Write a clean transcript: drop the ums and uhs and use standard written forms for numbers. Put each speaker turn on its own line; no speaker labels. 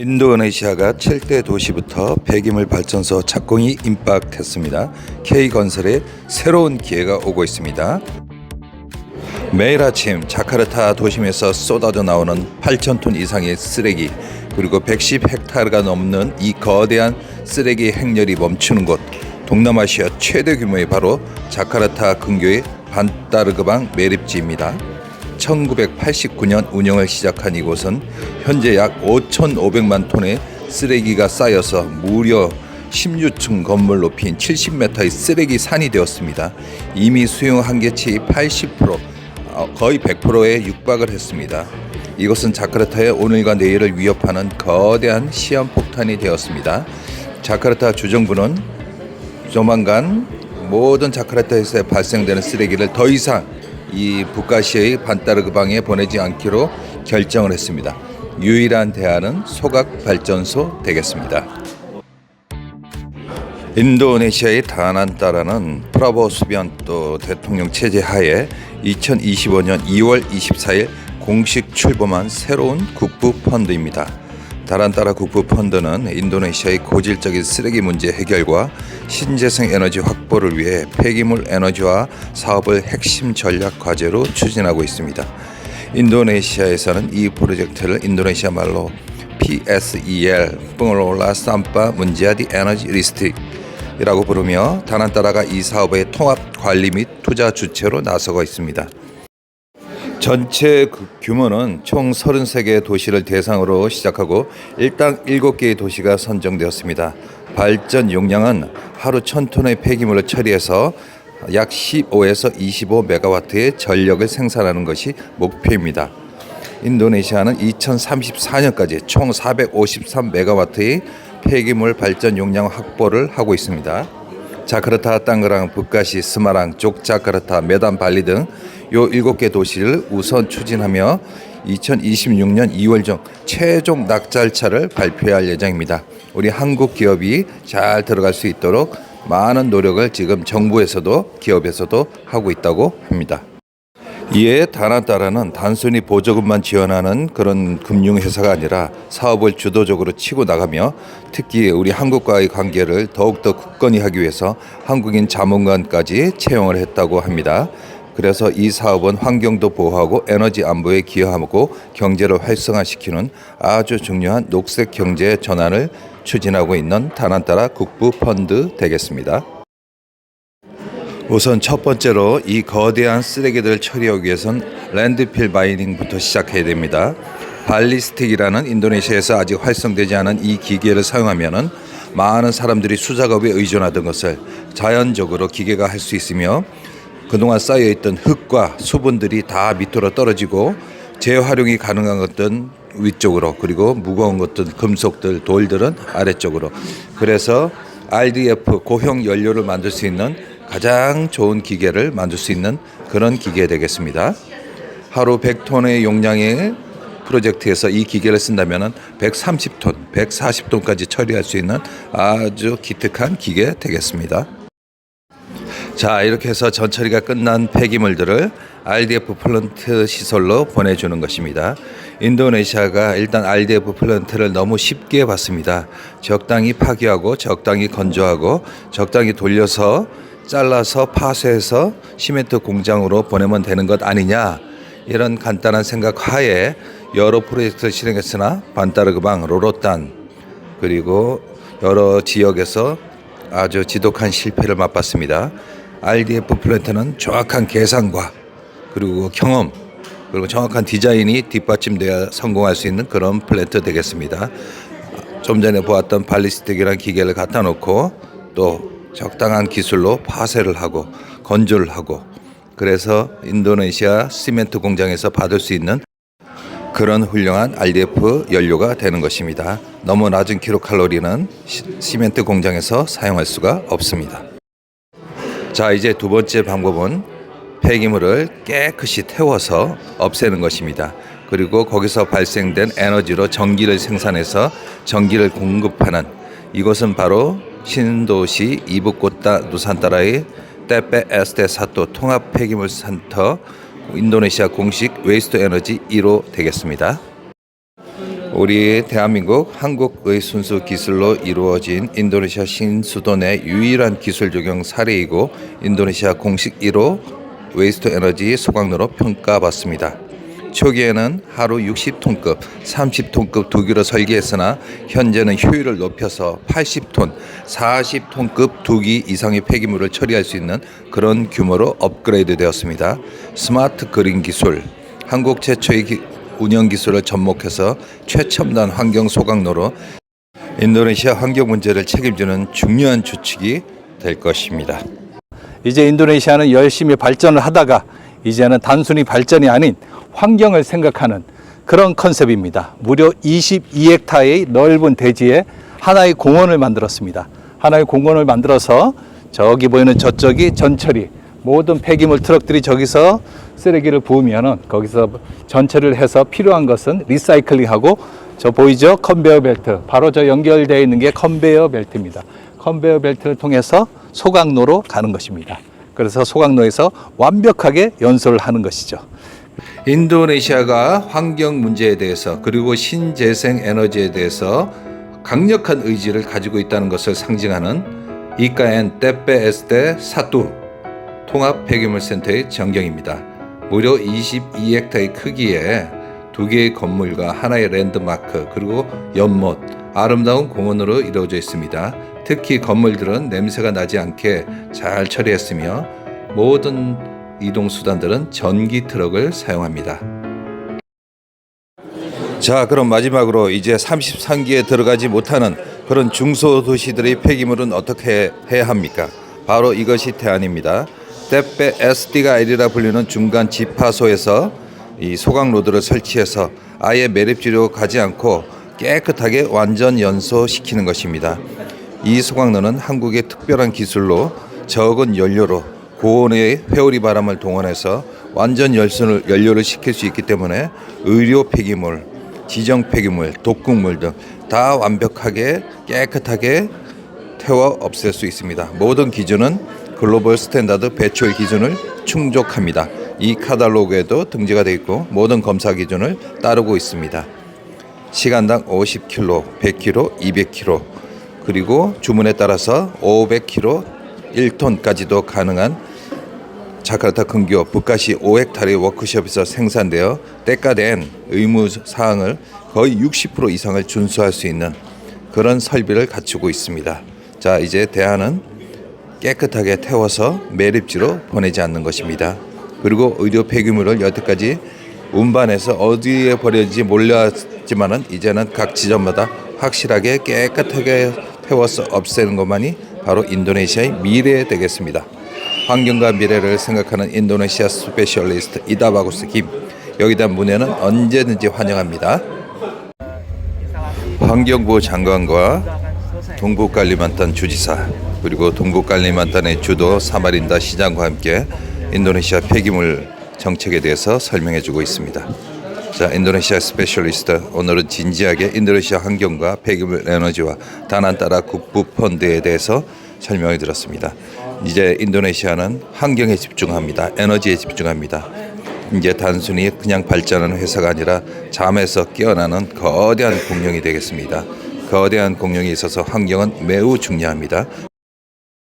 인도네시아가 7대 도시부터 폐기물 발전소 착공이 임박했습니다. K건설에 새로운 기회가 오고 있습니다. 매일 아침 자카르타 도심에서 쏟아져 나오는 8,000톤 이상의 쓰레기, 그리고 110헥타르가 넘는 이 거대한 쓰레기 행렬이 멈추는 곳, 동남아시아 최대 규모의 바로 자카르타 근교의 반타르그방 매립지입니다. 1989년 운영을 시작한 이곳은 현재 약 5,500만 톤의 쓰레기가 쌓여서 무려 16층 건물 높이인 70m의 쓰레기 산이 되었습니다. 이미 수용 한계치 80%, 거의 100%에 육박을 했습니다. 이곳은 자카르타의 오늘과 내일을 위협하는 거대한 시한폭탄이 되었습니다. 자카르타 주정부는 조만간 모든 자카르타에서 발생되는 쓰레기를 더 이상 이 북가시의 반타르그방에 보내지 않기로 결정을 했습니다. 유일한 대안은 소각 발전소 되겠습니다. 인도네시아의 다난타라는 프라보 수비안토 대통령 체제 하에 2025년 2월 24일 공식 출범한 새로운 국부 펀드입니다. 다란타라 국부 펀드는 인도네시아의 고질적인 쓰레기 문제 해결과 신재생 에너지 확보를 위해 폐기물 에너지화 사업을 핵심 전략 과제로 추진하고 있습니다. 인도네시아에서는 이 프로젝트를 인도네시아 말로 PSEL 뿡올라 삼파 문제아디 에너지 리스트라고 부르며 다란타라가 이 사업의 통합 관리 및 투자 주체로 나서고 있습니다. 전체 규모는 총 33개 도시를 대상으로 시작하고 일단 7개의 도시가 선정되었습니다. 발전 용량은 하루 1,000톤의 폐기물을 처리해서 약 15에서 25메가와트의 전력을 생산하는 것이 목표입니다. 인도네시아는 2034년까지 총 453메가와트의 폐기물 발전 용량 확보를 하고 있습니다. 자카르타, 땅그랑, 북가시, 스마랑, 족자카르타, 메단, 발리 등 요 7개 도시를 우선 추진하며 2026년 2월 중 최종 낙찰차를 발표할 예정입니다. 우리 한국 기업이 잘 들어갈 수 있도록 많은 노력을 지금 정부에서도 기업에서도 하고 있다고 합니다. 이에 다난타라는 단순히 보조금만 지원하는 그런 금융회사가 아니라 사업을 주도적으로 치고 나가며 특히 우리 한국과의 관계를 더욱더 굳건히 하기 위해서 한국인 자문관까지 채용을 했다고 합니다. 그래서 이 사업은 환경도 보호하고 에너지 안보에 기여하고 경제를 활성화시키는 아주 중요한 녹색 경제 전환을 추진하고 있는 다난타라 국부 펀드 되겠습니다. 우선 첫 번째로 이 거대한 쓰레기들을 처리하기 위해선 랜드필 마이닝부터 시작해야 됩니다. 발리스틱이라는 인도네시아에서 아직 활성되지 않은 이 기계를 사용하면은 많은 사람들이 수작업에 의존하던 것을 자연적으로 기계가 할 수 있으며 그동안 쌓여있던 흙과 수분들이 다 밑으로 떨어지고 재활용이 가능한 것들은 위쪽으로, 그리고 무거운 것들, 금속들, 돌들은 아래쪽으로. 그래서 RDF 고형 연료를 만들 수 있는 가장 좋은 기계를 만들 수 있는 그런 기계 되겠습니다. 하루 100톤의 용량의 프로젝트에서 이 기계를 쓴다면 130톤, 140톤까지 처리할 수 있는 아주 기특한 기계 되겠습니다. 자, 이렇게 해서 전처리가 끝난 폐기물들을 RDF 플랜트 시설로 보내주는 것입니다. 인도네시아가 일단 RDF 플랜트를 너무 쉽게 봤습니다. 적당히 파괴하고 적당히 건조하고 적당히 돌려서 잘라서 파쇄해서 시멘트 공장으로 보내면 되는 것 아니냐, 이런 간단한 생각 하에 여러 프로젝트를 실행했으나 반타르그방, 로로탄 그리고 여러 지역에서 아주 지독한 실패를 맛봤습니다. RDF 플랜트는 정확한 계산과 그리고 경험 그리고 정확한 디자인이 뒷받침되어 성공할 수 있는 그런 플랜트 되겠습니다. 좀 전에 보았던 발리스틱이라는 기계를 갖다 놓고 또 적당한 기술로 파쇄를 하고 건조를 하고, 그래서 인도네시아 시멘트 공장에서 받을 수 있는 그런 훌륭한 RDF 연료가 되는 것입니다. 너무 낮은 킬로칼로리는 시멘트 공장에서 사용할 수가 없습니다. 자, 이제 두 번째 방법은 폐기물을 깨끗이 태워서 없애는 것입니다. 그리고 거기서 발생된 에너지로 전기를 생산해서 전기를 공급하는, 이것은 바로 신도시 이부코타 누산타라의 테페 에스테 사토 통합 폐기물 센터 인도네시아 공식 웨이스트 에너지 1호 되겠습니다. 우리 대한민국 한국의 순수 기술로 이루어진 인도네시아 신수도 내 유일한 기술 적용 사례이고 인도네시아 공식 1호 웨이스트 에너지 소각로로 평가받습니다. 초기에는 하루 60톤급, 30톤급 두 기로 설계했으나 현재는 효율을 높여서 80톤, 40톤급 두 기 이상의 폐기물을 처리할 수 있는 그런 규모로 업그레이드 되었습니다. 스마트 그린 기술, 한국 최초의 운영 기술을 접목해서 최첨단 환경 소각로로 인도네시아 환경 문제를 책임지는 중요한 주축이 될 것입니다.
이제 인도네시아는 열심히 발전을 하다가 이제는 단순히 발전이 아닌 환경을 생각하는 그런 컨셉입니다. 무려 22헥타의 넓은 대지에 하나의 공원을 만들었습니다. 하나의 공원을 만들어서 저기 보이는 저쪽이 전처리, 모든 폐기물 트럭들이 저기서 쓰레기를 부으면은 거기서 전처리를 해서 필요한 것은 리사이클링하고 저 보이죠? 컨베이어 벨트. 바로 저 연결되어 있는 게 컨베이어 벨트입니다. 컨베이어 벨트를 통해서 소각로로 가는 것입니다. 그래서 소각로에서 완벽하게 연소를 하는 것이죠.
인도네시아가 환경 문제에 대해서 그리고 신재생 에너지에 대해서 강력한 의지를 가지고 있다는 것을 상징하는 이카엔 테페에스테 사투 통합 폐기물 센터의 전경입니다. 무려 22헥타의 크기에 두 개의 건물과 하나의 랜드마크 그리고 연못, 아름다운 공원으로 이루어져 있습니다. 특히 건물들은 냄새가 나지 않게 잘 처리했으며 모든 이동수단들은 전기 트럭을 사용합니다. 자, 그럼 마지막으로 이제 33기에 들어가지 못하는 그런 중소도시들의 폐기물은 어떻게 해야 합니까? 바로 이것이 대안입니다. 테페 SD가 불리는 중간 지파소에서 이 소각로드를 설치해서 아예 매립지로 가지 않고 깨끗하게 완전 연소시키는 것입니다. 이 소각로는 한국의 특별한 기술로 적은 연료로 고온의 회오리 바람을 동원해서 완전 연료를 시킬 수 있기 때문에 의료 폐기물, 지정 폐기물, 독극물 등 다 완벽하게 깨끗하게 태워 없앨 수 있습니다. 모든 기준은 글로벌 스탠다드 배출 기준을 충족합니다. 이 카탈로그에도 등재가 되어 있고 모든 검사 기준을 따르고 있습니다. 시간당 50kg, 100kg, 200kg 그리고 주문에 따라서 500kg, 1톤까지도 가능한 자카르타 근교 북가시 5헥타르의 워크숍에서 생산되어 때가된 의무 사항을 거의 60% 이상을 준수할 수 있는 그런 설비를 갖추고 있습니다. 자, 이제 대안은 깨끗하게 태워서 매립지로 보내지 않는 것입니다. 그리고 의료 폐기물을 여태까지 운반해서 어디에 버려진지 몰랐지만은 이제는 각 지점마다 확실하게 깨끗하게 태워서 없애는 것만이 바로 인도네시아의 미래 되겠습니다. 환경과 미래를 생각하는 인도네시아 스페셜리스트 이다바구스 김, 여기에 대한 문의는 언제든지 환영합니다. 환경부 장관과 동북칼리만탄 주지사 그리고 동북칼리만탄의 주도 사마린다 시장과 함께 인도네시아 폐기물 정책에 대해서 설명해주고 있습니다. 자, 인도네시아 스페셜리스트, 오늘은 진지하게 인도네시아 환경과 폐기물 에너지와 다난 따라 국부 펀드에 대해서 설명을 드렸습니다. 이제 인도네시아는 환경에 집중합니다. 에너지에 집중합니다. 이제 단순히 그냥 발전하는 회사가 아니라 잠에서 깨어나는 거대한 공룡이 되겠습니다. 거대한 공룡에 있어서 환경은 매우 중요합니다.